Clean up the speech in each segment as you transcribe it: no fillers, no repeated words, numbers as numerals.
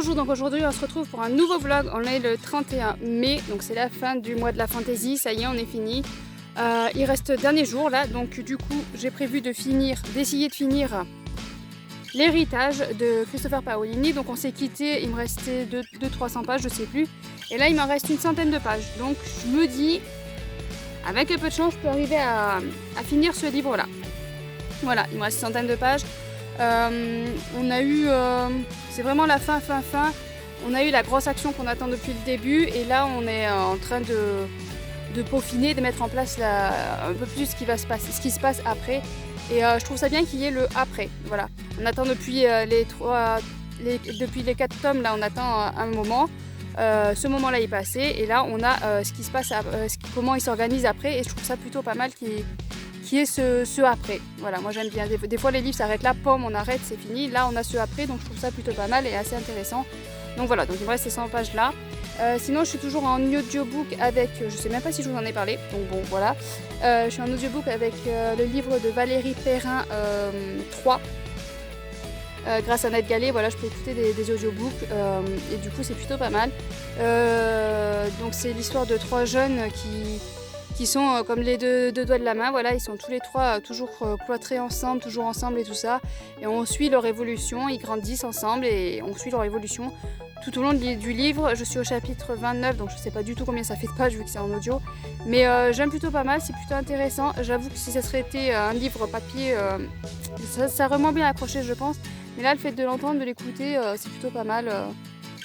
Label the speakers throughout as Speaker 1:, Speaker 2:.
Speaker 1: Bonjour, donc aujourd'hui on se retrouve pour un nouveau vlog. On est le 31 mai, donc c'est la fin du mois de la fantaisie, ça y est on est fini. Il reste dernier jour là, donc du coup j'ai prévu d'essayer de finir l'héritage de Christopher Paolini. Donc on s'est quitté, il me restait 200-300 pages, je sais plus. Et là il m'en reste une centaine de pages, donc je me dis, avec un peu de chance je peux arriver à finir ce livre là. Voilà, il me reste une centaine de pages. On a eu, c'est vraiment la fin. On a eu la grosse action qu'on attend depuis le début et là on est en train de peaufiner, de mettre en place un peu plus ce qui se passe après. Et je trouve ça bien qu'il y ait le après. Voilà, on attend depuis depuis les 4 tomes là, on attend un moment. Ce moment-là est passé et là on a ce qui se passe, comment il s'organise après et je trouve ça plutôt pas mal qui est ce après. Voilà, moi j'aime bien. Des fois les livres s'arrêtent là, pomme, on arrête, c'est fini. Là on a ce après, donc je trouve ça plutôt pas mal et assez intéressant. Donc voilà, donc il me reste ces 100 pages là. Sinon je suis toujours en audiobook avec, je sais même pas si je vous en ai parlé, donc bon voilà. Je suis en audiobook avec le livre de Valérie Perrin 3. Grâce à Ned Gallet, voilà, je peux écouter des audiobooks et du coup c'est plutôt pas mal. Donc c'est l'histoire de 3 jeunes qui sont comme les deux doigts de la main, voilà, ils sont tous les 3 toujours cloîtrés ensemble, toujours ensemble et tout ça. Et on suit leur évolution, ils grandissent ensemble et on suit leur évolution tout au long du livre. Je suis au chapitre 29, donc je sais pas du tout combien ça fait de pages vu que c'est en audio. Mais j'aime plutôt pas mal, c'est plutôt intéressant. J'avoue que si ça serait été un livre papier, ça aurait moins bien accroché je pense. Mais là le fait de l'entendre, de l'écouter, c'est plutôt pas mal.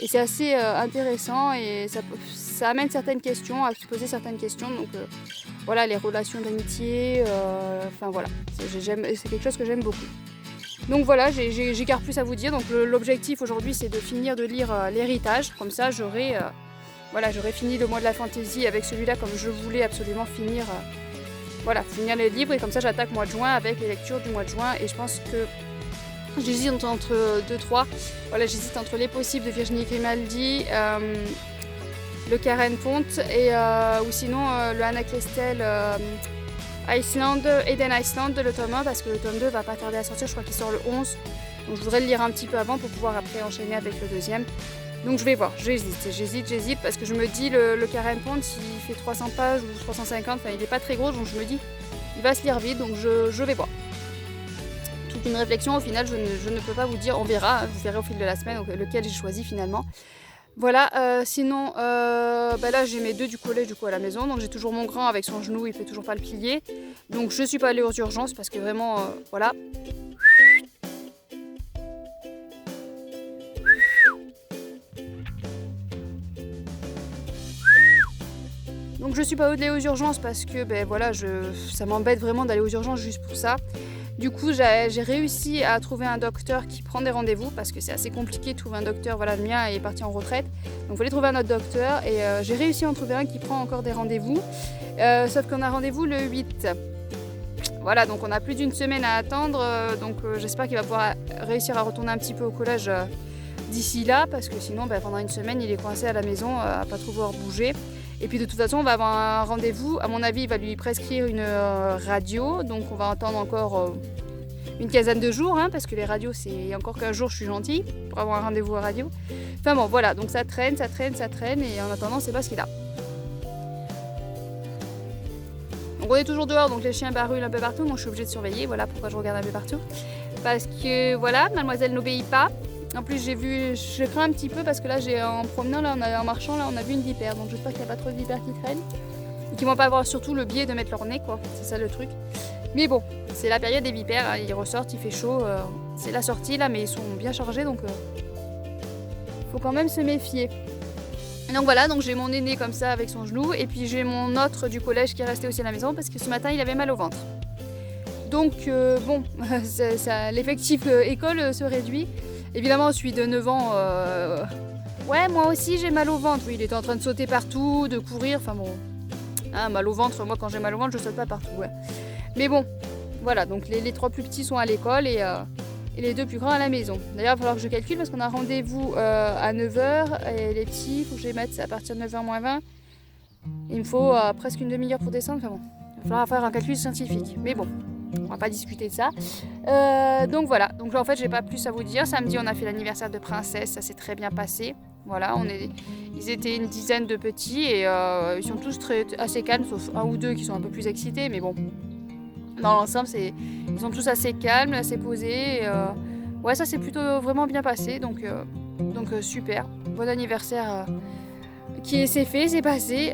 Speaker 1: Et c'est assez intéressant et ça amène certaines questions, à se poser certaines questions. Donc voilà, les relations d'amitié, enfin voilà, c'est quelque chose que j'aime beaucoup. Donc voilà, j'ai guère plus à vous dire. Donc l'objectif aujourd'hui c'est de finir de lire l'héritage. Comme ça j'aurai fini le mois de la fantaisie avec celui-là comme je voulais absolument finir, finir les livres. Et comme ça j'attaque mois de juin avec les lectures du mois de juin. Et je pense que j'hésite entre 2-3. Voilà, j'hésite entre Les Possibles de Virginie Grimaldi, le Karen Pont et ou sinon le Anna Kestel Eden Iceland, le tome 1, parce que le tome 2 va pas tarder à sortir, je crois qu'il sort le 11. Donc je voudrais le lire un petit peu avant pour pouvoir après enchaîner avec le deuxième. Donc je vais voir, j'hésite parce que je me dis le Karen Pont il fait 300 pages ou 350, enfin il est pas très gros, donc je me dis il va se lire vite, donc je vais voir. Toute une réflexion, au final je ne peux pas vous dire, on verra, vous verrez au fil de la semaine lequel j'ai choisi finalement. Voilà, sinon là j'ai mes 2 du collège à la maison, donc j'ai toujours mon grand avec son genou, il fait toujours pas le plier. Donc je suis pas allée aux urgences parce que vraiment, voilà. Donc je suis pas allée aux urgences parce que ça m'embête vraiment d'aller aux urgences juste pour ça. Du coup, j'ai réussi à trouver un docteur qui prend des rendez-vous parce que c'est assez compliqué de trouver un docteur. Voilà, le mien est parti en retraite. Donc, il fallait trouver un autre docteur et j'ai réussi à en trouver un qui prend encore des rendez-vous. Sauf qu'on a rendez-vous le 8. Voilà, donc on a plus d'une semaine à attendre. J'espère qu'il va pouvoir réussir à retourner un petit peu au collège d'ici là parce que sinon, pendant une semaine, il est coincé à la maison à pas trop pouvoir bouger. Et puis de toute façon, on va avoir un rendez-vous. À mon avis, il va lui prescrire une radio. Donc on va attendre encore une quinzaine de jours. Parce que les radios, c'est encore 15 jours, je suis gentille pour avoir un rendez-vous à radio. Enfin bon, voilà. Donc ça traîne. Et en attendant, c'est pas ce qu'il a. Donc on est toujours dehors. Donc les chiens barulent un peu partout. Moi, je suis obligée de surveiller. Voilà pourquoi je regarde un peu partout. Parce que voilà, mademoiselle n'obéit pas. En plus je crains un petit peu parce que là en promenant, en marchant, là on a vu une vipère. Donc j'espère qu'il n'y a pas trop de vipères qui traînent. Et qu'ils ne vont pas avoir surtout le biais de mettre leur nez quoi. C'est ça le truc. Mais bon, c'est la période des vipères, hein. Ils ressortent, il fait chaud. C'est la sortie là mais ils sont bien chargés donc faut quand même se méfier. Donc voilà, donc j'ai mon aîné comme ça avec son genou. Et puis j'ai mon autre du collège qui est resté aussi à la maison parce que ce matin il avait mal au ventre. Donc l'effectif école se réduit. Évidemment, celui de 9 ans, ouais, moi aussi j'ai mal au ventre. Oui, il était en train de sauter partout, de courir, enfin bon. Mal au ventre, moi quand j'ai mal au ventre, je saute pas partout, ouais. Mais bon, voilà, donc les 3 plus petits sont à l'école et les 2 plus grands à la maison. D'ailleurs, il va falloir que je calcule parce qu'on a rendez-vous à 9h et les petits, il faut que je les mette à partir de 9h moins 20. Il me faut presque une demi-heure pour descendre, enfin bon. Il va falloir faire un calcul scientifique, mais bon. On va pas discuter de ça. Donc voilà, donc en fait j'ai pas plus à vous dire. Samedi on a fait l'anniversaire de Princesse, ça s'est très bien passé. Voilà, ils étaient une dizaine de petits et ils sont tous assez calmes, sauf un ou deux qui sont un peu plus excités, mais bon, dans l'ensemble ils sont tous assez calmes, assez posés. Ouais, ça s'est plutôt vraiment bien passé, donc super. Bon anniversaire qui s'est fait, c'est passé.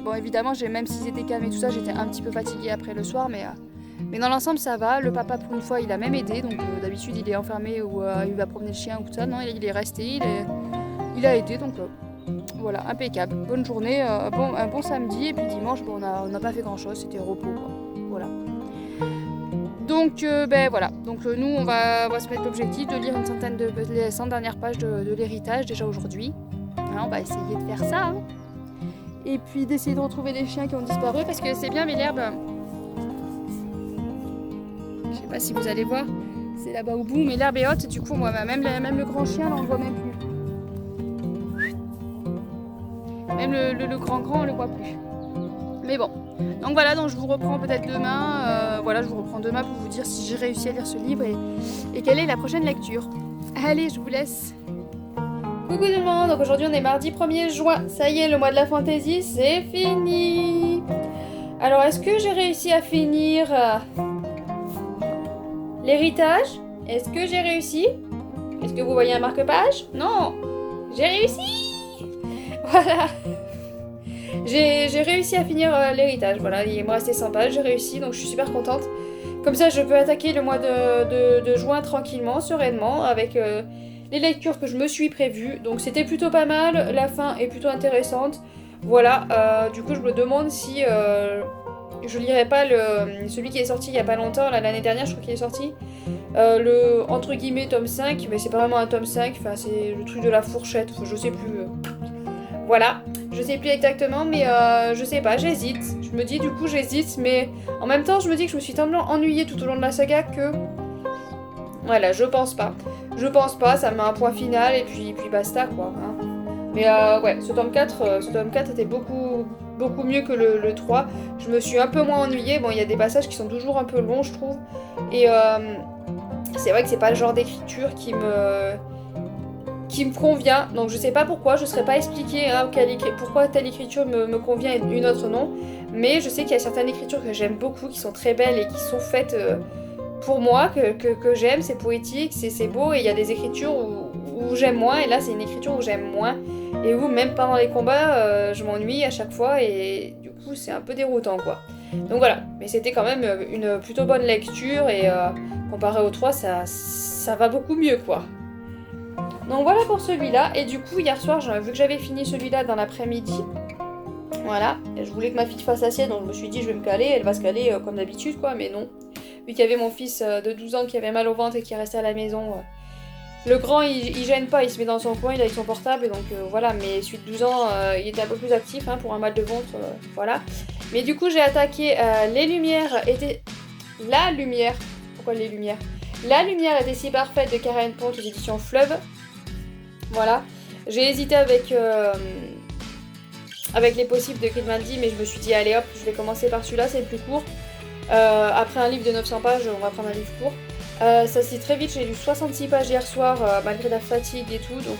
Speaker 1: Bon évidemment, même s'ils étaient calmes et tout ça, j'étais un petit peu fatiguée après le soir, mais dans l'ensemble ça va. Le papa pour une fois il a même aidé, donc d'habitude il est enfermé ou il va promener le chien ou tout ça. Non, il est resté, il a aidé, donc voilà, impeccable. Bonne journée, un bon samedi, et puis dimanche on n'a pas fait grand chose, c'était repos quoi. Voilà. Donc voilà, donc nous on va se mettre l'objectif de lire les 100 dernières pages de l'héritage déjà aujourd'hui. Hein, on va essayer de faire ça. Hein. Et puis d'essayer de retrouver les chiens qui ont disparu, parce que c'est bien, mais l'herbe, je sais pas si vous allez voir, c'est là-bas au bout, mais l'herbe est haute, du coup on voit même le grand chien là on le voit même plus. Même le grand on le voit plus. Mais bon, donc voilà, donc je vous reprends peut-être demain, je vous reprends demain pour vous dire si j'ai réussi à lire ce livre et quelle est la prochaine lecture. Allez, je vous laisse. Coucou tout le monde, donc aujourd'hui on est mardi 1er juin, ça y est, le mois de la fantaisie, c'est fini. Alors est-ce que j'ai réussi à finir l'héritage? Est-ce que j'ai réussi? Est-ce que vous voyez un marque-page? Non, j'ai réussi. Voilà. J'ai réussi à finir l'héritage, voilà, il me restait 100 pages, j'ai réussi, donc je suis super contente. Comme ça je peux attaquer le mois de juin tranquillement, sereinement, avec les lectures que je me suis prévues. Donc c'était plutôt pas mal, la fin est plutôt intéressante. Voilà, du coup je me demande si je lirai pas celui qui est sorti il y a pas longtemps, l'année dernière je crois qu'il est sorti. Le entre guillemets tome 5, mais c'est pas vraiment un tome 5, enfin c'est le truc de la fourchette, je sais plus. Voilà, je sais plus exactement, mais je sais pas, j'hésite. Je me dis du coup j'hésite, mais en même temps je me dis que je me suis tellement ennuyée tout au long de la saga que... Voilà, je pense pas. Je pense pas, ça met un point final et puis basta quoi. Hein. Mais ouais, ce tome 4 était beaucoup mieux que le 3. Je me suis un peu moins ennuyée. Bon, il y a des passages qui sont toujours un peu longs, je trouve. Et c'est vrai que c'est pas le genre d'écriture qui me convient. Donc je sais pas pourquoi, je saurais pas expliquer hein, pourquoi telle écriture me convient et une autre non. Mais je sais qu'il y a certaines écritures que j'aime beaucoup, qui sont très belles et qui sont faites... pour moi, que j'aime, c'est poétique, c'est beau, et il y a des écritures où j'aime moins, et là c'est une écriture où j'aime moins, et où même pendant les combats, je m'ennuie à chaque fois, et du coup c'est un peu déroutant quoi. Donc voilà, mais c'était quand même une plutôt bonne lecture, et comparé au 3, ça va beaucoup mieux quoi. Donc voilà pour celui-là, et du coup hier soir, vu que j'avais fini celui-là dans l'après-midi, voilà, je voulais que ma fille fasse assiette, donc je me suis dit je vais me caler, elle va se caler comme d'habitude quoi, mais non. Vu qu'il y avait mon fils de 12 ans qui avait mal au ventre et qui restait à la maison. Le grand, il gêne pas, il se met dans son coin, il a son portable, donc voilà. Mais celui de 12 ans, il était un peu plus actif hein, pour un mal de ventre, voilà. Mais du coup, j'ai attaqué les lumières étaient... La lumière... Pourquoi les lumières? La lumière était si parfaite de Karen Pont aux éditions Fleuve. Voilà. J'ai hésité avec les possibles de Grimaldi, mais je me suis dit, allez hop, je vais commencer par celui-là, c'est le plus court. Après un livre de 900 pages, on va prendre un livre court. Ça se lit très vite, j'ai lu 66 pages hier soir malgré la fatigue et tout, donc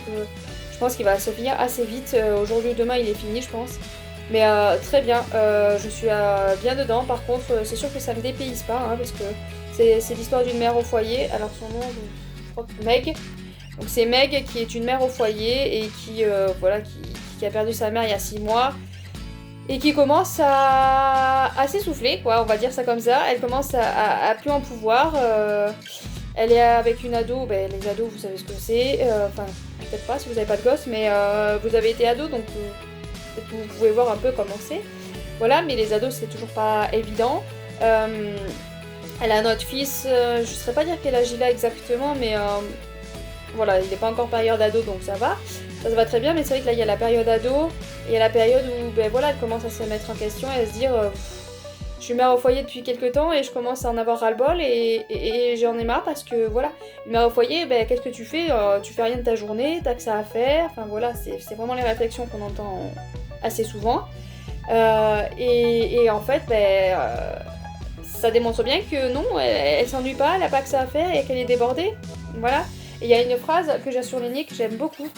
Speaker 1: je pense qu'il va se finir assez vite. Aujourd'hui ou demain il est fini je pense. Mais très bien, je suis bien dedans. Par contre c'est sûr que ça me dépayse pas hein, parce que c'est l'histoire d'une mère au foyer. Alors son nom je crois que Meg. Donc c'est Meg qui est une mère au foyer et qui a perdu sa mère il y a 6 mois. Et qui commence à s'essouffler, quoi, on va dire ça comme ça. Elle commence à plus en pouvoir. Elle est avec une ado, les ados, vous savez ce que c'est. Enfin, peut-être pas si vous n'avez pas de gosse, mais vous avez été ado, donc peut-être que vous pouvez voir un peu comment c'est. Voilà, mais les ados, c'est toujours pas évident. Elle a un autre fils, je ne saurais pas dire quel âge il a exactement, mais voilà, il n'est pas encore période ado, donc ça va. Ça va très bien, mais c'est vrai que là, il y a la période ado, et il y a la période où, elle commence à se mettre en question et à se dire je suis mère au foyer depuis quelques temps et je commence à en avoir ras-le-bol et j'en ai marre parce que, voilà, une mère au foyer, qu'est-ce que tu fais? Tu fais rien de ta journée, t'as que ça à faire, enfin voilà, c'est vraiment les réflexions qu'on entend assez souvent. Et en fait, ça démontre bien que non, elle s'ennuie pas, elle n'a pas que ça à faire et qu'elle est débordée. Voilà. Et il y a une phrase que j'ai surlignée que j'aime beaucoup.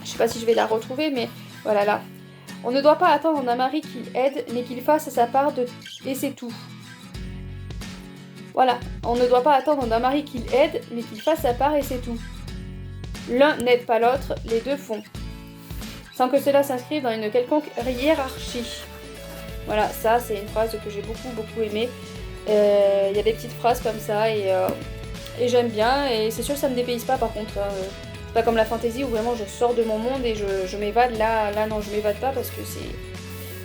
Speaker 1: Je sais pas si je vais la retrouver, mais voilà là. On ne doit pas attendre d'un mari qu'il aide, mais qu'il fasse sa part de... Et c'est tout. Voilà. On ne doit pas attendre d'un mari qu'il aide, mais qu'il fasse sa part et c'est tout. L'un n'aide pas l'autre, les deux font. Sans que cela s'inscrive dans une quelconque hiérarchie. Voilà, ça c'est une phrase que j'ai beaucoup aimée. Il y a des petites phrases comme ça et j'aime bien. Et c'est sûr que ça me dépayse pas par contre. C'est pas comme la fantasy où vraiment je sors de mon monde et je m'évade. Là non, je m'évade pas parce que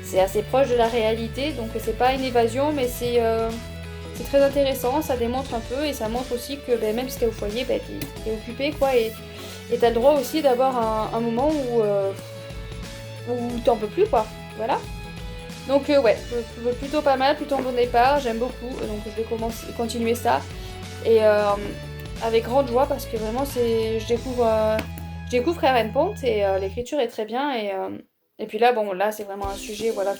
Speaker 1: c'est assez proche de la réalité. Donc c'est pas une évasion, mais c'est très intéressant. Ça démontre un peu et ça montre aussi que même si t'es au foyer, t'es occupé quoi. Et t'as le droit aussi d'avoir un moment où t'en peux plus quoi. Voilà. Donc ouais, plutôt pas mal, plutôt un bon départ, j'aime beaucoup, donc je vais continuer ça. Et avec grande joie parce que vraiment je découvre Aaron Pont et l'écriture est très bien. Et puis là, bon, là c'est vraiment un sujet voilà,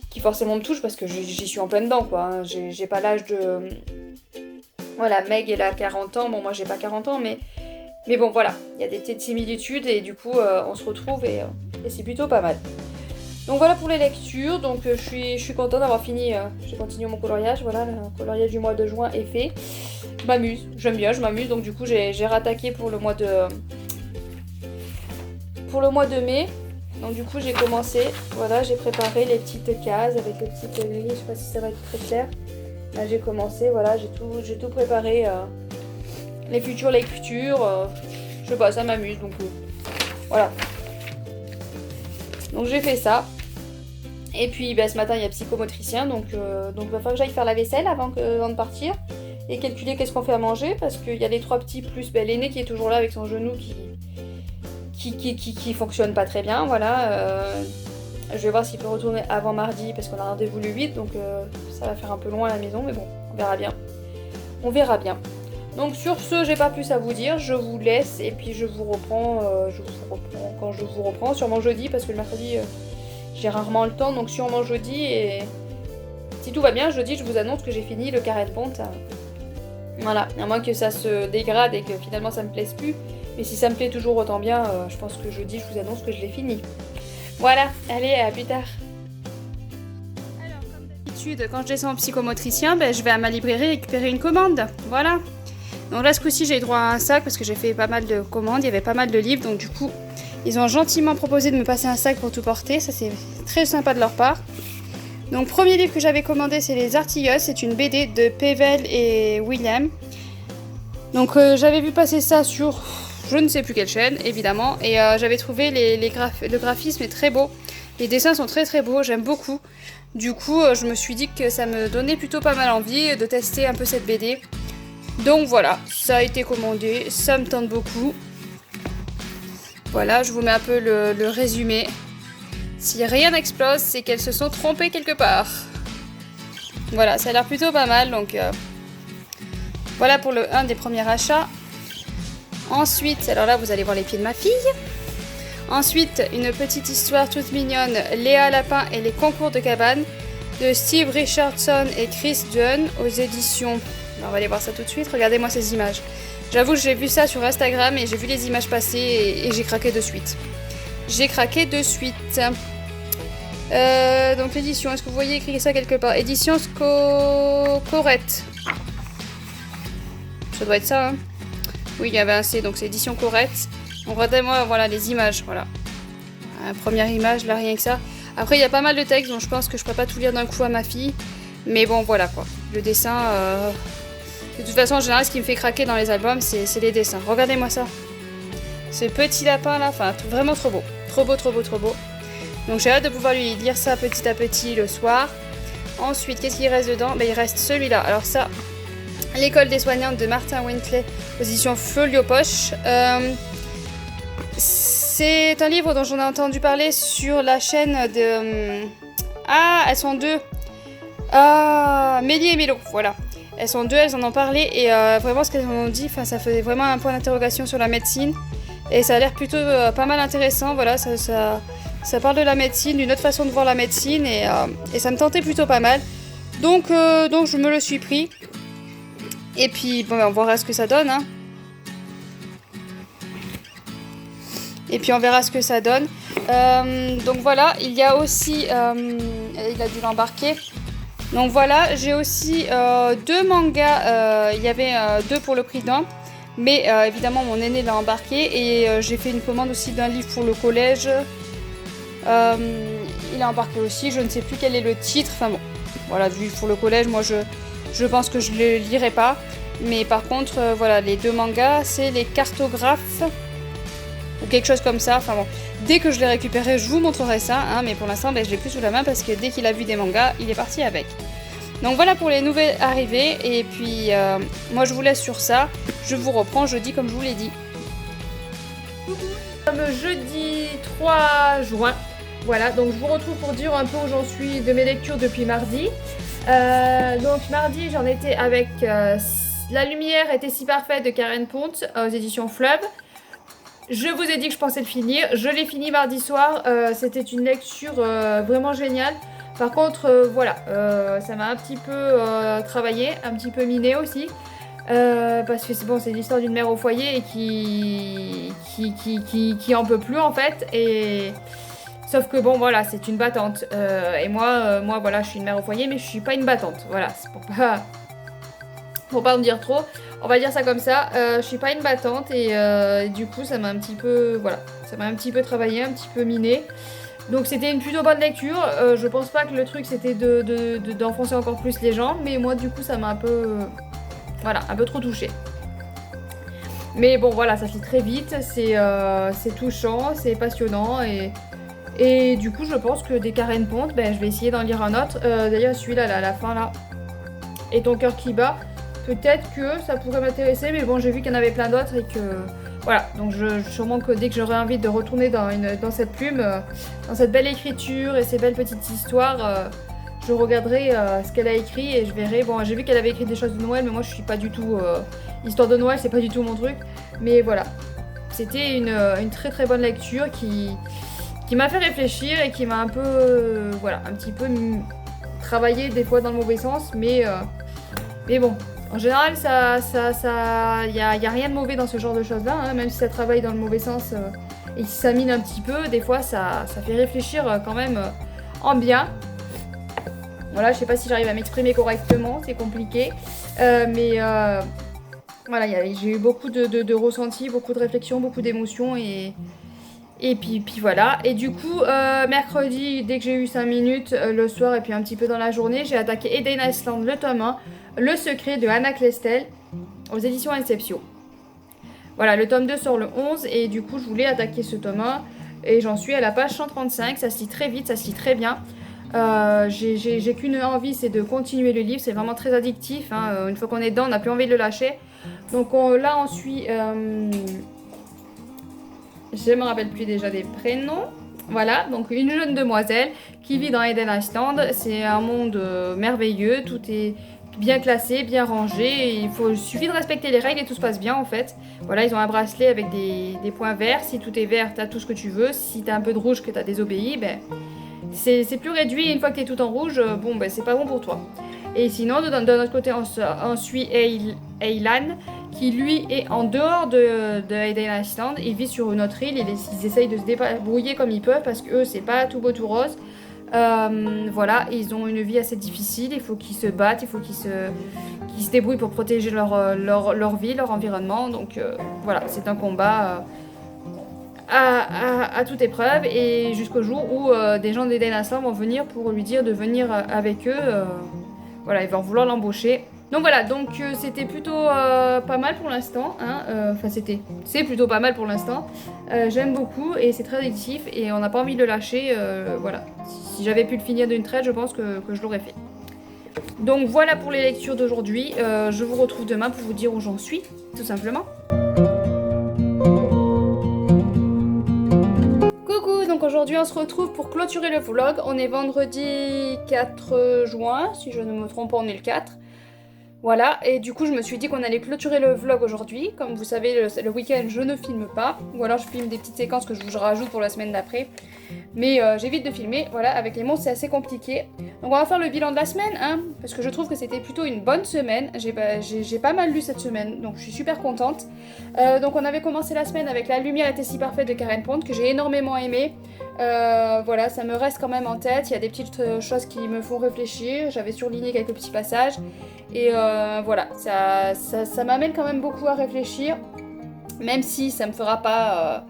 Speaker 1: qui forcément me touche parce que j'y suis en plein dedans quoi. Hein. J'ai pas l'âge de... Voilà, Meg elle a 40 ans, bon moi j'ai pas 40 ans mais bon voilà, il y a des petites similitudes et du coup on se retrouve et c'est plutôt pas mal. Donc voilà pour les lectures, donc je suis contente d'avoir fini, j'ai continué mon coloriage, voilà, le coloriage du mois de juin est fait. Je m'amuse, j'aime bien, je m'amuse, donc du coup j'ai rattaqué pour le mois de mai. Donc du coup j'ai commencé, voilà, j'ai préparé les petites cases avec les petites grilles, je sais pas si ça va être très clair. Là j'ai commencé, voilà, j'ai tout préparé, les futures lectures, je sais pas, ça m'amuse, donc voilà. Donc j'ai fait ça. Et puis ce matin il y a psychomotricien, donc il va falloir que j'aille faire la vaisselle avant de partir. Et calculer qu'est-ce qu'on fait à manger, parce qu'il y a les 3 petits plus l'aîné qui est toujours là avec son genou qui fonctionne pas très bien, voilà. Je vais voir s'il peut retourner avant mardi, parce qu'on a rendez-vous le 8, donc ça va faire un peu loin à la maison, mais bon, on verra bien. On verra bien. Donc sur ce, j'ai pas plus à vous dire, je vous laisse et puis je vous reprends quand je vous reprends, sûrement jeudi parce que le mercredi j'ai rarement le temps, donc sûrement jeudi et si tout va bien, jeudi je vous annonce que j'ai fini le carré de ponte. Voilà, à moins que ça se dégrade et que finalement ça me plaise plus, mais si ça me plaît toujours autant bien, je pense que jeudi je vous annonce que je l'ai fini. Voilà, allez à plus tard. Alors comme d'habitude, quand je descends au psychomotricien, je vais à ma librairie récupérer une commande, voilà. Donc là, ce coup-ci, j'ai eu droit à un sac parce que j'ai fait pas mal de commandes, il y avait pas mal de livres, donc du coup, ils ont gentiment proposé de me passer un sac pour tout porter, ça c'est très sympa de leur part. Donc premier livre que j'avais commandé, c'est Les Artilleuses, c'est une BD de Pavel et William. Donc j'avais vu passer ça sur je ne sais plus quelle chaîne, évidemment, et j'avais trouvé le graphisme est très beau, les dessins sont très beaux, j'aime beaucoup. Du coup, je me suis dit que ça me donnait plutôt pas mal envie de tester un peu cette BD. Donc voilà, ça a été commandé, ça me tente beaucoup. Voilà, je vous mets un peu le résumé. Si rien n'explose, c'est qu'elles se sont trompées quelque part. Voilà, ça a l'air plutôt pas mal, donc voilà pour un des premiers achats. Ensuite, alors là vous allez voir les pieds de ma fille. Ensuite, une petite histoire toute mignonne, Léa Lapin et les concours de cabane, de Steve Richardson et Chris Dunn aux éditions... On va aller voir ça tout de suite, regardez-moi ces images. J'avoue, j'ai vu ça sur Instagram et j'ai vu les images passer et j'ai craqué de suite. Donc l'édition, est-ce que vous voyez écrit ça quelque part? Édition Correct. Ça doit être ça, hein. Oui, il y avait un C, donc c'est édition Correct. Donc regardez-moi, voilà les images, voilà. Première image, là rien que ça. Après, il y a pas mal de textes, donc je pense que je ne pourrais pas tout lire d'un coup à ma fille. Mais bon, voilà quoi. Le dessin... De toute façon, en général, ce qui me fait craquer dans les albums, c'est les dessins. Regardez-moi ça. Ce petit lapin là, enfin, vraiment trop beau. Trop beau. Donc j'ai hâte de pouvoir lui lire ça petit à petit le soir. Ensuite, qu'est-ce qu'il reste dedans? Il reste celui-là. Alors ça, L'école des soignantes de Martin Winkley, position Folio Poche. C'est un livre dont j'en ai entendu parler sur la chaîne de... Ah, elles sont deux. Mélie et Mélo, voilà. Elles sont deux, elles en ont parlé et vraiment ce qu'elles ont dit, ça faisait vraiment un point d'interrogation sur la médecine. Et ça a l'air plutôt pas mal intéressant, voilà, ça parle de la médecine, d'une autre façon de voir la médecine et ça me tentait plutôt pas mal. Donc je me le suis pris. Et puis bon, on verra ce que ça donne. Hein. Et puis on verra ce que ça donne. Donc voilà, il y a aussi... il a dû l'embarquer. Donc voilà, j'ai aussi 2 mangas. Il y avait 2 pour le prix d'un. Mais évidemment, mon aîné l'a embarqué. Et j'ai fait une commande aussi d'un livre pour le collège. Il a embarqué aussi. Je ne sais plus quel est le titre. Enfin bon, voilà, du livre pour le collège. Moi, je pense que je ne le lirai pas. Mais par contre, voilà, les 2 mangas, c'est les cartographes. Ou quelque chose comme ça. Enfin bon, dès que je l'ai récupéré, je vous montrerai ça. Hein, mais pour l'instant, je l'ai plus sous la main parce que dès qu'il a vu des mangas, il est parti avec. Donc voilà pour les nouvelles arrivées. Et puis, moi, je vous laisse sur ça. Je vous reprends jeudi comme je vous l'ai dit. Jeudi 3 juin. Voilà, donc je vous retrouve pour dire un peu où j'en suis de mes lectures depuis mardi. Donc mardi, j'en étais avec La lumière était si parfaite de Karen Pont aux éditions Fleuve. Je vous ai dit que je pensais le finir. Je l'ai fini mardi soir. C'était une lecture vraiment géniale. Par contre, voilà, ça m'a un petit peu travaillé, un petit peu miné aussi. Parce que c'est bon, c'est l'histoire d'une mère au foyer et qui en peut plus en fait. Et sauf que bon, voilà, c'est une battante. Et moi, voilà, je suis une mère au foyer, mais je suis pas une battante. Voilà, c'est pour pas en dire trop. On va dire ça comme ça. Je suis pas une battante et du coup, ça m'a un petit peu, voilà, ça m'a un petit peu travaillé, un petit peu miné. Donc c'était une plutôt bonne lecture. Je pense pas que le truc c'était d'enfoncer encore plus les gens, mais moi du coup ça m'a un peu, voilà, un peu trop touchée. Mais bon voilà, ça se lit très vite, c'est touchant, c'est passionnant et du coup je pense que des Karen Pont, je vais essayer d'en lire un autre. D'ailleurs celui-là, à la fin là, Et ton cœur qui bat, peut-être que ça pourrait m'intéresser, mais bon j'ai vu qu'il y en avait plein d'autres et que... Voilà, donc sûrement que dès que j'aurai envie de retourner dans cette plume, dans cette belle écriture et ces belles petites histoires, je regarderai ce qu'elle a écrit et je verrai. Bon, j'ai vu qu'elle avait écrit des choses de Noël, mais moi je suis pas du tout... histoire de Noël, c'est pas du tout mon truc. Mais voilà, c'était une très très bonne lecture qui m'a fait réfléchir et qui m'a un peu... voilà, un petit peu travaillé des fois dans le mauvais sens, mais bon... En général, y a rien de mauvais dans ce genre de choses-là, hein, même si ça travaille dans le mauvais sens et si ça mine un petit peu, des fois ça fait réfléchir quand même en bien. Voilà, je sais pas si j'arrive à m'exprimer correctement, c'est compliqué, mais voilà, j'ai eu beaucoup de ressentis, beaucoup de réflexions, beaucoup d'émotions et puis voilà. Et du coup, mercredi, dès que j'ai eu 5 minutes, le soir et puis un petit peu dans la journée, j'ai attaqué Eden Island, le tome 1. Le secret de Anna Klestel aux éditions Inceptio. Voilà, le tome 2 sort le 11 et du coup je voulais attaquer ce tome 1 et j'en suis à la page 135, ça se lit très vite, ça se lit très bien. J'ai qu'une envie, c'est de continuer le livre, c'est vraiment très addictif, hein. Une fois qu'on est dedans, on n'a plus envie de le lâcher. Donc là on suit, je me rappelle plus déjà des prénoms. Voilà, donc une jeune demoiselle qui vit dans Eden Island, c'est un monde merveilleux, tout est bien classé, bien rangé, il suffit de respecter les règles et tout se passe bien en fait. Voilà, ils ont un bracelet avec des points verts, si tout est vert, t'as tout ce que tu veux, si t'as un peu de rouge que t'as désobéi, c'est plus réduit et une fois que t'es tout en rouge, bon c'est pas bon pour toi. Et sinon, d'un autre côté, on suit Eilan, qui lui est en dehors de Eden Island, il vit sur une autre île, ils essayent de se débrouiller comme ils peuvent parce que eux c'est pas tout beau tout rose. Voilà, ils ont une vie assez difficile, il faut qu'ils se battent, il faut qu'ils se débrouillent pour protéger leur vie, leur environnement. Donc voilà, c'est un combat à toute épreuve et jusqu'au jour où des gens d'Eden Island vont venir pour lui dire de venir avec eux. Voilà, ils vont vouloir l'embaucher. Donc voilà, donc c'était plutôt pas mal pour l'instant, hein. Enfin c'est plutôt pas mal pour l'instant. J'aime beaucoup et c'est très addictif et on n'a pas envie de le lâcher, voilà. Si j'avais pu le finir d'une traite, je pense que je l'aurais fait. Donc voilà pour les lectures d'aujourd'hui, je vous retrouve demain pour vous dire où j'en suis, tout simplement. Coucou, donc aujourd'hui on se retrouve pour clôturer le vlog, on est vendredi 4 juin, si je ne me trompe pas on est le 4. Voilà, et du coup je me suis dit qu'on allait clôturer le vlog aujourd'hui. Comme vous savez, le week-end je ne filme pas, ou alors je filme des petites séquences que je vous rajoute pour la semaine d'après. Mais j'évite de filmer, voilà, avec les monstres c'est assez compliqué. Donc on va faire le bilan de la semaine, hein, parce que je trouve que c'était plutôt une bonne semaine. J'ai pas mal lu cette semaine, donc je suis super contente. Donc on avait commencé la semaine avec La lumière était si parfaite de Karen Pond, que j'ai énormément aimé. Voilà, ça me reste quand même en tête, il y a des petites choses qui me font réfléchir, j'avais surligné quelques petits passages. Et voilà, ça m'amène quand même beaucoup à réfléchir, même si ça me fera pas...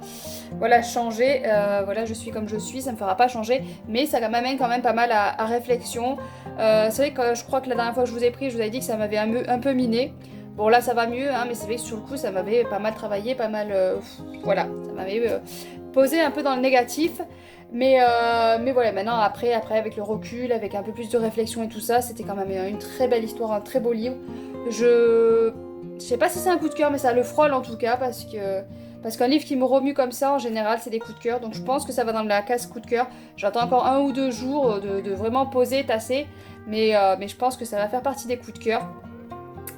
Speaker 1: voilà, changer, voilà, je suis comme je suis, ça me fera pas changer, mais ça m'amène quand même pas mal à réflexion. C'est vrai que je crois que la dernière fois que je vous ai pris, je vous avais dit que ça m'avait un peu miné. Bon là ça va mieux, hein, mais c'est vrai que sur le coup ça m'avait pas mal travaillé, pas mal, voilà, ça m'avait posé un peu dans le négatif. Mais voilà, maintenant après avec le recul, avec un peu plus de réflexion et tout ça, c'était quand même une très belle histoire, un très beau livre. Je sais pas si c'est un coup de cœur, mais ça le frôle en tout cas, parce qu'un livre qui me remue comme ça, en général, c'est des coups de cœur. Donc je pense que ça va dans la case coup de cœur. J'attends encore 1 ou 2 jours de vraiment poser, tasser. Mais je pense que ça va faire partie des coups de cœur.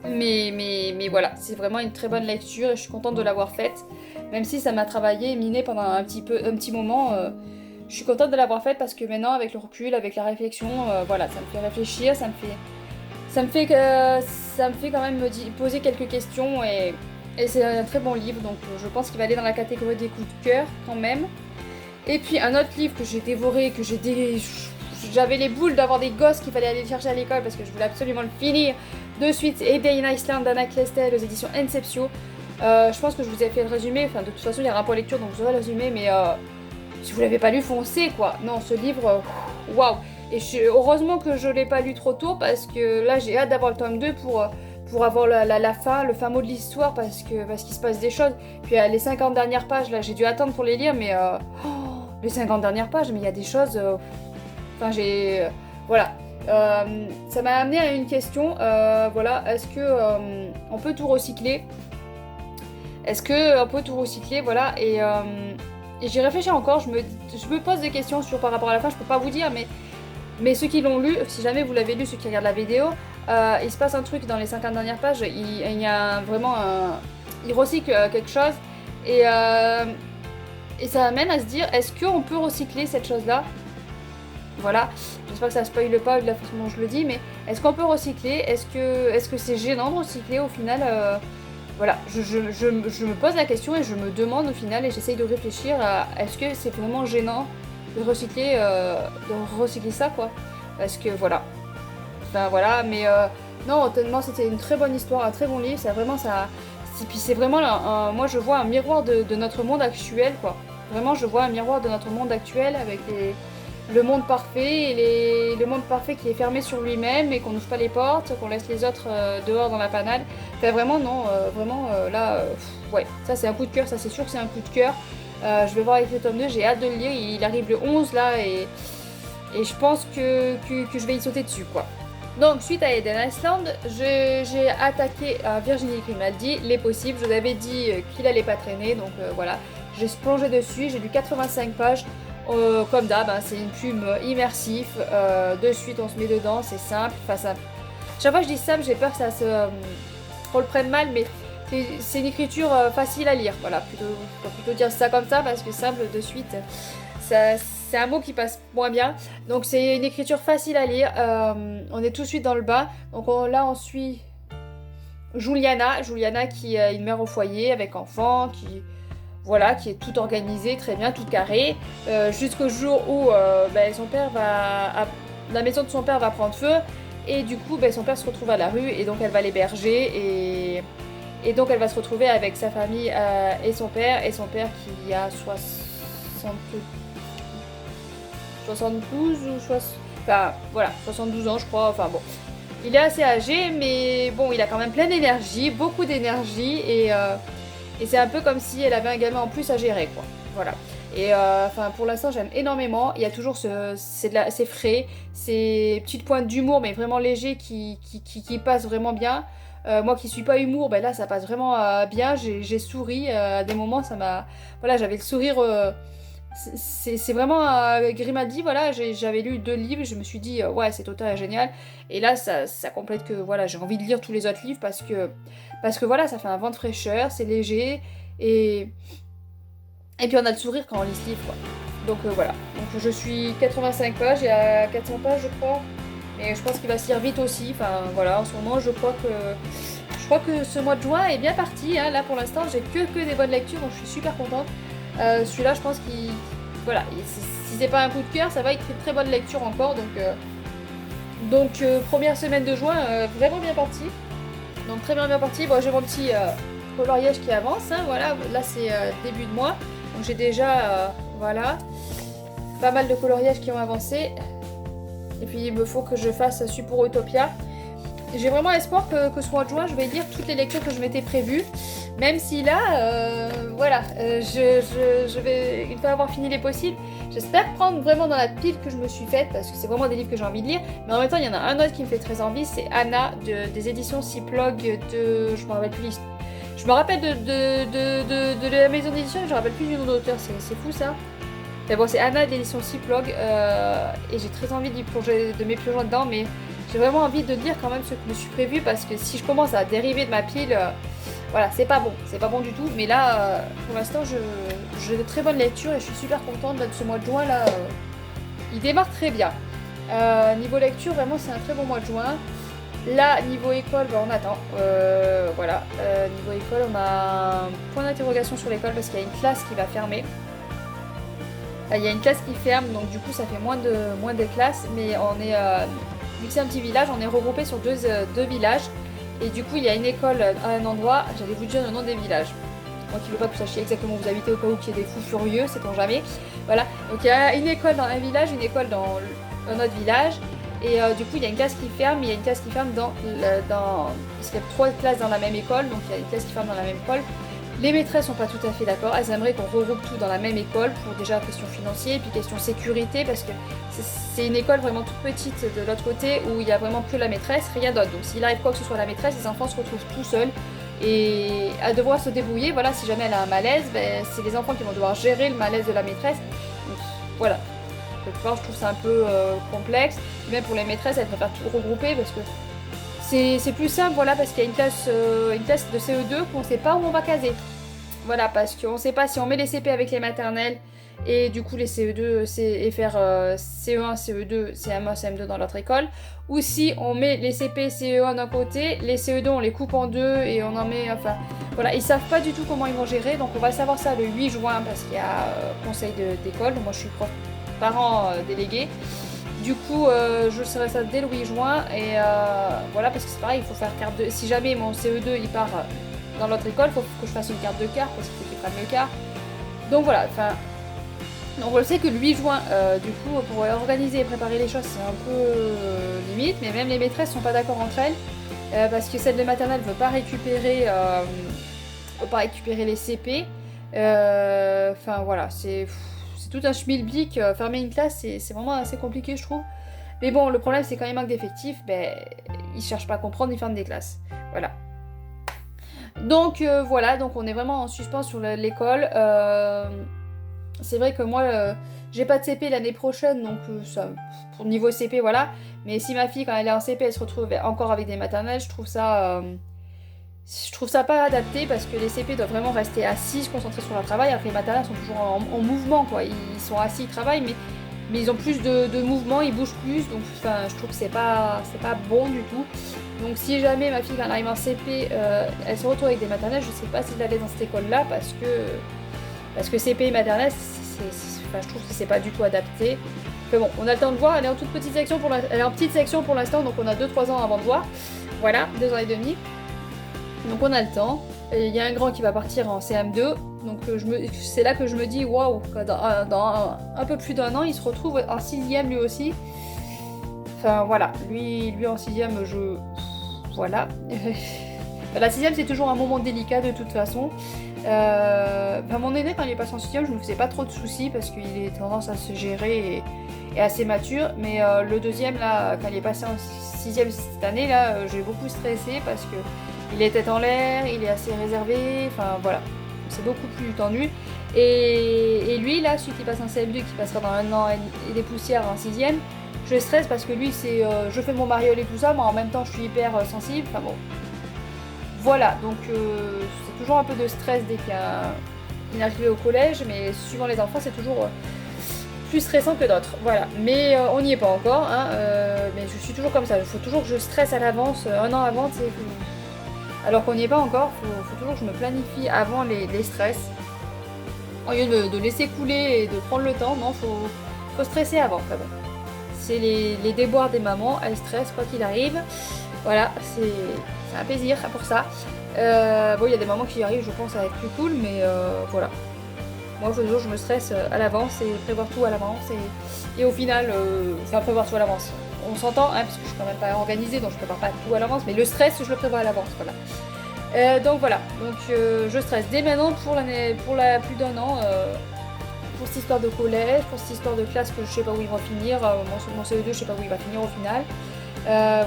Speaker 1: Mais voilà, c'est vraiment une très bonne lecture et je suis contente de l'avoir faite. Même si ça m'a travaillé et miné pendant un petit moment, je suis contente de l'avoir faite parce que maintenant, avec le recul, avec la réflexion, voilà, ça me fait réfléchir, ça me fait quand même poser quelques questions et c'est un très bon livre, donc je pense qu'il va aller dans la catégorie des coups de cœur quand même. Et puis un autre livre que j'ai dévoré, j'avais les boules d'avoir des gosses qu'il fallait aller le chercher à l'école parce que je voulais absolument le finir de suite. A Day in Iceland d'Anna Klestel aux éditions Inceptio. Je pense que je vous ai fait le résumé, enfin de toute façon il y a un rapport lecture donc vous aurez le résumé, mais si vous l'avez pas lu, foncez quoi. Non, ce livre, waouh. Et heureusement que je l'ai pas lu trop tôt parce que là j'ai hâte d'avoir le tome 2 pour avoir la fin, le fin mot de l'histoire parce qu'il se passe des choses. Puis les 50 dernières pages, là j'ai dû attendre pour les lire, mais les 50 dernières pages, mais il y a des choses... Enfin voilà. Ça m'a amené à une question, voilà, est-ce que on peut tout recycler? Est-ce qu'on peut tout recycler, voilà, et j'y réfléchis encore, je me pose des questions par rapport à la fin, je peux pas vous dire, mais ceux qui l'ont lu, si jamais vous l'avez lu, ceux qui regardent la vidéo, il se passe un truc dans les 50 dernières pages, il y a vraiment il recycle quelque chose et ça amène à se dire est-ce qu'on peut recycler cette chose-là? Voilà, j'espère que ça spoile pas de la façon dont je le dis, mais est-ce qu'on peut recycler? Est-ce que c'est gênant de recycler au final? Voilà, je me pose la question et je me demande au final et j'essaye de réfléchir à est-ce que c'est vraiment gênant de recycler ça quoi? Parce que voilà. Enfin voilà, mais non, honnêtement, c'était une très bonne histoire, un très bon livre. Puis c'est vraiment, moi je vois un miroir de notre monde actuel, quoi. Vraiment, je vois un miroir de notre monde actuel avec le monde parfait et le monde parfait qui est fermé sur lui-même et qu'on n'ouvre pas les portes, qu'on laisse les autres dehors dans la panade. Enfin vraiment, non, vraiment là, ouais, ça c'est un coup de cœur, ça c'est sûr que c'est un coup de cœur. Je vais voir avec le tome 2, j'ai hâte de le lire, il arrive le 11 là et je pense que je vais y sauter dessus, quoi. Donc, suite à Eden Iceland, j'ai attaqué Virginie Grimaldi, Les Possibles. Je vous avais dit qu'il allait pas traîner, donc voilà. J'ai plongé dessus, j'ai lu 85 pages. Comme d'hab, hein, c'est une plume immersif. De suite, on se met dedans, c'est simple. Enfin, simple. Chaque fois que je dis simple, j'ai peur que qu'on le prenne mal, mais c'est une écriture facile à lire. Voilà, plutôt dire ça comme ça, parce que simple, de suite, c'est un mot qui passe moins bien. Donc c'est une écriture facile à lire. On est tout de suite dans le bain. Donc là on suit Juliana qui est une mère au foyer avec enfant, qui est tout organisée, très bien, tout carré, jusqu'au jour où la maison de son père va prendre feu et du coup son père se retrouve à la rue et donc elle va l'héberger et donc elle va se retrouver avec sa famille et son père qui a 72 ou 60... Enfin, voilà, 72 ans, je crois. Enfin, bon. Il est assez âgé, mais bon, il a quand même plein d'énergie, beaucoup d'énergie. Et c'est un peu comme si elle avait un gamin en plus à gérer, quoi. Voilà. Et enfin, pour l'instant, j'aime énormément. Il y a toujours c'est frais, ces petites pointes d'humour, mais vraiment léger, qui passent vraiment bien. Moi qui suis pas humour, ben là, ça passe vraiment bien. J'ai souri à des moments, ça m'a... Voilà, j'avais le sourire... c'est vraiment Grimaldi, voilà, j'avais lu 2 livres, je me suis dit ouais, cet auteur est génial, et là ça complète que voilà, j'ai envie de lire tous les autres livres parce que voilà, ça fait un vent de fraîcheur, c'est léger, et puis on a le sourire quand on lit ce livre, quoi. Donc voilà, donc je suis 85 pages et à 400 pages je crois. Mais je pense qu'il va se lire vite aussi, enfin voilà, en ce moment je crois que ce mois de juin est bien parti, hein. Là pour l'instant j'ai que des bonnes lectures, donc je suis super contente. Celui-là je pense qu'il... Voilà, si c'est pas un coup de cœur, ça va être une très bonne lecture encore, donc première semaine de juin, vraiment bien parti. Donc très bien parti, bon j'ai mon petit coloriage qui avance, hein, voilà, là c'est début de mois, donc j'ai déjà, voilà, pas mal de coloriages qui ont avancé. Et puis il me faut que je fasse Support Utopia. J'ai vraiment espoir que ce mois de juin, je vais lire toutes les lectures que je m'étais prévues. Même si là, voilà, je vais, une fois avoir fini les possibles, j'espère prendre vraiment dans la pile que je me suis faite, parce que c'est vraiment des livres que j'ai envie de lire. Mais en même temps, il y en a un autre qui me fait très envie, c'est Anna, des éditions Cyplog de... Je me rappelle plus l'histoire. Je me rappelle de la maison d'édition, mais je me rappelle plus du nom d'auteur, c'est fou ça. Mais bon, c'est Anna de l'édition Cyplog, et j'ai très envie d'y plonger, de m'éplonger dedans, mais j'ai vraiment envie de lire quand même ce que je me suis prévu, parce que si je commence à dériver de ma pile, voilà, c'est pas bon du tout. Mais là, pour l'instant, j'ai de très bonnes lectures et je suis super contente de ce mois de juin là. Il démarre très bien. Niveau lecture, vraiment, c'est un très bon mois de juin. Là, niveau école, on attend. Voilà, niveau école, on a un point d'interrogation sur l'école parce qu'il y a une classe qui va fermer. Il y a une classe qui ferme, donc du coup ça fait moins de classes, mais on est, vu que c'est un petit village, on est regroupé sur deux villages, et du coup il y a une école à un endroit, j'allais vous dire le nom des villages, moi qui ne veux pas que vous sachiez exactement où vous habitez au cas où qu'il y ait des fous furieux, sait-on jamais, voilà, donc il y a une école dans un village, une école dans un autre village, et du coup il y a une classe qui ferme, il y a une classe qui ferme parce qu'il y a 3 classes dans la même école, donc il y a une classe qui ferme dans la même école. Les maîtresses sont pas tout à fait d'accord, elles aimeraient qu'on regroupe tout dans la même école pour déjà question financière et puis question sécurité parce que c'est une école vraiment toute petite de l'autre côté où il y a vraiment que la maîtresse, rien d'autre. Donc s'il arrive quoi que ce soit à la maîtresse, les enfants se retrouvent tout seuls et à devoir se débrouiller. Voilà, si jamais elle a un malaise, ben, c'est les enfants qui vont devoir gérer le malaise de la maîtresse. Donc voilà, quelque part je trouve ça un peu complexe. Même pour les maîtresses, elles préfèrent tout regrouper parce que c'est plus simple, voilà, parce qu'il y a une classe de CE2 qu'on ne sait pas où on va caser. Voilà, parce qu'on ne sait pas si on met les CP avec les maternelles et du coup les CE2 et faire CE1, CE2, CM1, CM2 dans l'autre école, ou si on met les CP, CE1 d'un côté, les CE2 on les coupe en deux et on en met, enfin voilà, ils savent pas du tout comment ils vont gérer, donc on va savoir ça le 8 juin parce qu'il y a conseil d'école, moi je suis parent délégué. Du coup, je serai ça dès le 8 juin et voilà, parce que c'est pareil, il faut faire carte de... Si jamais mon CE2 il part dans l'autre école, il faut que je fasse une carte de quart parce qu'il faut qu'il prenne le quart. Donc voilà, enfin... Donc on sait que le 8 juin, du coup, pour organiser et préparer les choses, c'est un peu limite, mais même les maîtresses sont pas d'accord entre elles parce que celle de maternelle veut pas récupérer les CP. Enfin voilà, c'est tout un schmilblick. Fermer une classe, c'est vraiment assez compliqué, je trouve. Mais bon, le problème, c'est quand il manque d'effectifs, ben, ils cherchent pas à comprendre, ils ferment des classes. Voilà. Donc voilà, donc on est vraiment en suspens sur l'école. C'est vrai que moi, j'ai pas de CP l'année prochaine, donc ça, pour niveau CP, voilà. Mais si ma fille, quand elle est en CP, elle se retrouve encore avec des maternelles, je trouve ça pas adapté parce que les CP doivent vraiment rester assis, se concentrer sur leur travail, alors que les maternelles sont toujours en mouvement, quoi. Ils sont assis, ils travaillent, mais ils ont plus de mouvement, ils bougent plus, donc enfin, je trouve que c'est pas bon du tout. Donc si jamais ma fille, quand elle arrive en CP, elle se retrouve avec des maternelles, je sais pas si d'aller dans cette école-là parce que CP et maternelle, enfin, je trouve que c'est pas du tout adapté. Mais bon, on a le temps de voir, elle est en toute petite section elle est en petite section pour l'instant, donc on a 2-3 ans avant de voir. Voilà, 2 ans et demi. Donc on a le temps. Il y a un grand qui va partir en CM2. Donc c'est là que je me dis, waouh, dans un peu plus d'1 an, il se retrouve en 6ème lui aussi. Enfin voilà, lui en 6ème, voilà. La 6ème, c'est toujours un moment délicat de toute façon. Mon aîné, quand il est passé en 6ème, je ne me faisais pas trop de soucis parce qu'il a tendance à se gérer et assez mature. Mais le deuxième, là, quand il est passé en 6ème cette année, là, j'ai beaucoup stressé parce que il est tête en l'air, il est assez réservé, enfin voilà, c'est beaucoup plus tendu. Et lui, là, celui qui passe en CM2, qui passera dans 1 an et des poussières en 6ème, je stresse parce que lui, c'est je fais mon mariole et tout ça, mais en même temps, je suis hyper sensible, enfin bon. Voilà, donc c'est toujours un peu de stress dès qu'il y a une arrivée au collège, mais suivant les enfants, c'est toujours plus stressant que d'autres, voilà. Mais on n'y est pas encore, hein, mais je suis toujours comme ça. Il faut toujours que je stresse à l'avance, un an avant, tu sais. Alors qu'on n'y est pas encore, faut toujours que je me planifie avant les stress. Au lieu de laisser couler et de prendre le temps, non, faut stresser avant. Enfin bon. C'est les déboires des mamans, elles stressent quoi qu'il arrive. Voilà, c'est un plaisir pour ça. Bon, il y a des mamans qui y arrivent, je pense, à être plus cool, mais voilà. Moi, il faut toujours que je me stresse à l'avance et prévoir tout à l'avance. Et au final, enfin, prévoir tout à l'avance. On s'entend, hein, parce que je suis quand même pas organisée, donc je prépare pas tout à l'avance, mais le stress, je le prévois à l'avance, voilà. Donc voilà, donc je stresse dès maintenant pour la plus d'un an, pour cette histoire de collège, pour cette histoire de classe que je sais pas où ils vont finir, mon CE2 je sais pas où il va finir au final.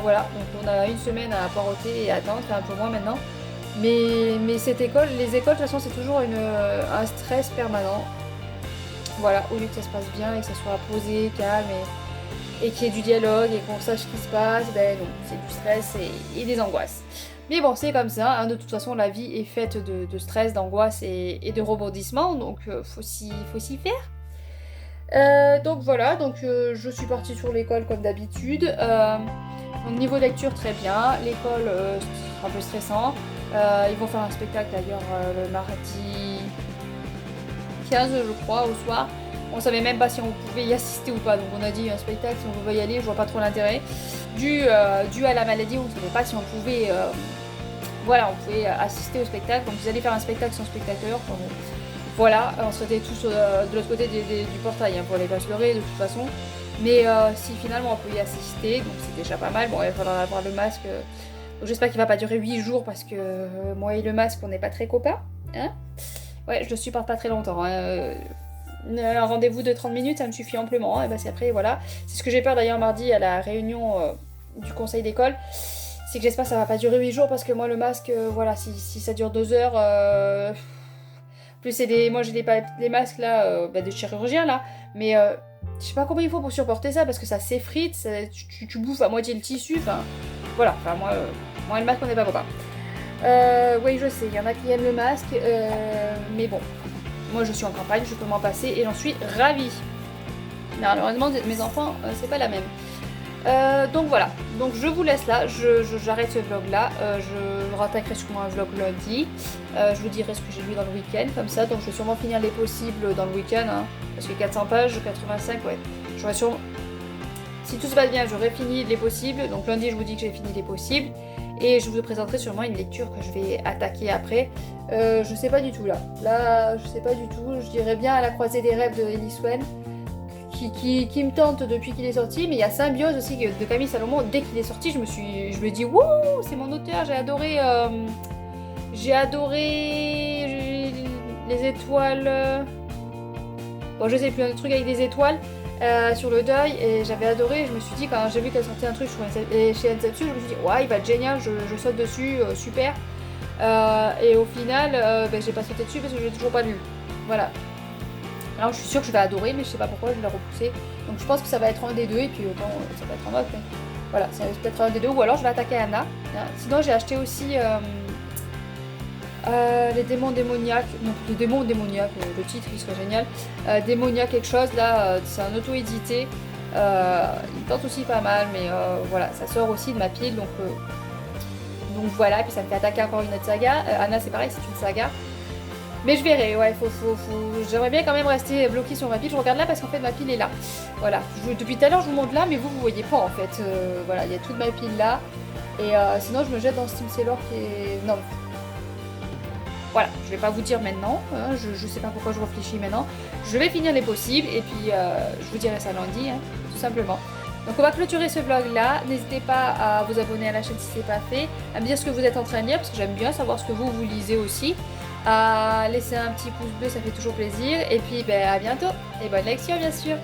Speaker 1: Voilà, donc on a une semaine à poireauter et à attendre, un peu moins maintenant. Mais cette école, les écoles de toute façon c'est toujours un stress permanent. Voilà, au lieu que ça se passe bien et que ça soit posé, calme et qu'il y ait du dialogue et qu'on sache ce qui se passe, ben non, c'est du stress et des angoisses. Mais bon, c'est comme ça, hein, de toute façon la vie est faite de stress, d'angoisse et de rebondissements, donc faut s'y faire. Donc voilà, donc je suis partie sur l'école comme d'habitude. Donc niveau lecture très bien, l'école c'est un peu stressant. Ils vont faire un spectacle d'ailleurs le mardi 15 je crois au soir. On savait même pas si on pouvait y assister ou pas, donc on a dit un spectacle, si on pouvait y aller, je vois pas trop l'intérêt. Dû à la maladie, on ne savait pas si on pouvait, voilà, on pouvait assister au spectacle. Donc ils allaient faire un spectacle sans spectateur. Enfin, bon, voilà, on se retrouvait tous de l'autre côté du portail, hein, pour aller pas se leurrer de toute façon. Mais si finalement on peut y assister, donc c'est déjà pas mal. Bon, il va falloir avoir le masque. Donc j'espère qu'il va pas durer 8 jours parce que moi et le masque, on n'est pas très copains. Hein, ouais, je le supporte pas très longtemps. Hein. Un rendez-vous de 30 minutes, ça me suffit amplement. Et bah c'est après, voilà. C'est ce que j'ai peur d'ailleurs mardi à la réunion du conseil d'école. C'est que j'espère que ça va pas durer 8 jours parce que moi le masque, voilà, si ça dure 2 heures... Plus c'est moi j'ai les masques là, de chirurgien là, mais je sais pas comment il faut pour supporter ça parce que ça s'effrite, tu bouffes à moitié le tissu, enfin voilà, enfin moi le masque on n'est pas copains. Oui je sais, il y en a qui aiment le masque, mais bon, moi je suis en campagne, je peux m'en passer et j'en suis ravie. Mais malheureusement mes enfants, c'est pas la même. Donc voilà, donc je vous laisse là, j'arrête ce vlog là, je rattaquerai sûrement un vlog lundi, je vous dirai ce que j'ai lu dans le week-end comme ça, donc je vais sûrement finir les possibles dans le week-end, hein, parce que 400 pages, 85, ouais, j'aurais sûrement, si tout se passe bien, j'aurai fini les possibles, donc lundi je vous dis que j'ai fini les possibles, et je vous présenterai sûrement une lecture que je vais attaquer après, je sais pas du tout là je sais pas du tout, je dirais bien À la croisée des rêves de Ellis Wen. Qui me tente depuis qu'il est sorti, mais il y a Symbiose aussi de Camille Salomon. Dès qu'il est sorti, je me dis wouh, c'est mon auteur, j'ai adoré les étoiles. Bon, je sais plus, un truc avec des étoiles sur le deuil, et j'avais adoré. Je me suis dit, quand j'ai vu qu'elle sortait un truc chez Ensetsu, je me suis dit ouais, il va être génial, je saute dessus, super. Et au final, j'ai pas sauté dessus parce que je l'ai toujours pas lu. Voilà. Alors je suis sûre que je vais adorer, mais je sais pas pourquoi je l'ai repoussé. Donc je pense que ça va être un des deux, et puis autant ça va être un autre. Mais voilà, c'est peut-être un des deux, ou alors je vais attaquer Anna. Sinon j'ai acheté aussi les démons démoniaques. Non, les démons démoniaques, le titre il serait génial. Démonia quelque chose, là, c'est un auto-édité. Il me tente aussi pas mal, mais voilà, ça sort aussi de ma pile, donc voilà, puis ça me fait attaquer encore une autre saga. Anna c'est pareil, c'est une saga. Mais je verrai, ouais, j'aimerais bien quand même rester bloqué sur ma pile. Je regarde là parce qu'en fait ma pile est là. Voilà, depuis tout à l'heure je vous montre là, mais vous voyez pas en fait. Voilà, il y a toute ma pile là. Et sinon je me jette dans Steam Sailor qui est... Non. Voilà, je vais pas vous dire maintenant. Hein, je sais pas pourquoi je réfléchis maintenant. Je vais finir les possibles et puis je vous dirai ça lundi, hein, tout simplement. Donc on va clôturer ce vlog là. N'hésitez pas à vous abonner à la chaîne si c'est pas fait. À me dire ce que vous êtes en train de lire parce que j'aime bien savoir ce que vous lisez aussi. À laisser un petit pouce bleu, ça fait toujours plaisir. Et puis à bientôt et bonne lecture bien sûr.